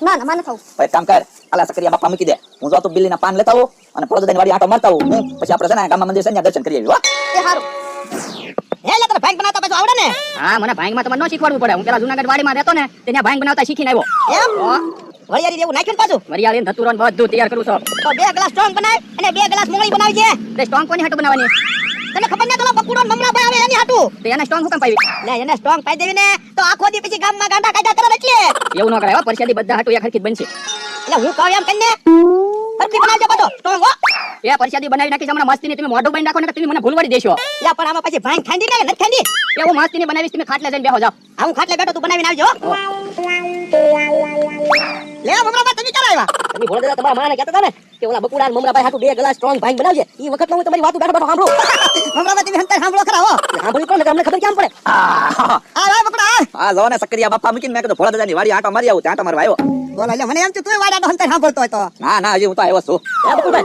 ના ના માને થવું. હવે એક કામ કર, આલા સકરિયા બાપા મૂકી દે. હું જો તો બિલ્લીના પાન લેતા આવું અને પડોદની વાડી આટો મારતા આવું. પછી આપણે છે ને ગામમાં મંદિર છે ને દર્શન કરી આવીએ. એ હારું. હે લે તને ભાંગ બનાવતા પાછું આવડે ને? હા મને ભાંગમાં તમને ન શીખવાડવું પડે. હું પેલા જૂનાગઢ વાડીમાં રહેતો ને ત્યાં ભાંગ બનાવતા શીખીને આવ્યો. એમ વરિયાળી જેવું નાખ્યું ને પાછું. વરિયાળી ને ધતુરો ને બધું તૈયાર કરું છું. તો 2 ગ્લાસ સ્ટ્રોંગ બનાવ અને 2 ગ્લાસ મોળી બનાવી છે. તે સ્ટ્રોંગ કોની હાટુ બનાવવાની? તને ખબર ને પેલો બકુડો મમરા ભાઈ આવે એની હાટું. તે એને સ્ટ્રોંગ હું કેમ પાવી? લે એને સ્ટ્રોંગ પાઈ દેવી ને તો આખો દી પછી ગામમાં ગાંડા કાઢ્યા કરે એટલે. એવું ન કરાય હો, પરસાદી બધા હાટુ એક હરખી જ બનશે. એટલે હું કહું એમ કરીને હરખી બનાવજો બધો સ્ટ્રોંગ હો. એ પરસાદી બનાવી નાખી હમણાં મસ્તીની તમે મોઢું બંધ રાખો ને તમે મને ભૂલવાડી દેશો. લે પણ આમાં પછી ભાંગ ખાંડી ને નથી ખાંડી. એવું મસ્તીની બનાવીશ તમે ખાટલે જઈને બેહો જાઓ. આ હું ખાટલે બેઠો તું બનાવીને આવજો. લે મમરા ભાઈ તમે ક્યારે આવ્યા? તમે ભોળા દાદા તમારા માને કહેતા હતા ને કે ઓલા બકુડા ને મમરા ભાઈ હાટુ 2 ગ્લાસ સ્ટ્રોંગ ભાંગ બનાવજે. ઈ વખત હું તમારી વાતો બેઠો બેઠો સાંભળું. મમરા ભાઈ તમે હંતર સાંભળો ખરા હો. સાંભળી કોણ અમને ખબર કેમ પડે? આ બકુડા આ જો ને સકરિયા બાપા મૂકીને મેં કીધું ભોળા દાદાની વાડી આટો મારી આવું. ત્યાં આટો મારવા આવ્યો. બોલો લે મને એમ છે તું વાડા હંતર સાંભળતો હોય તો. ના ના હજી હું તો આવ્યો છું. એ બકુડા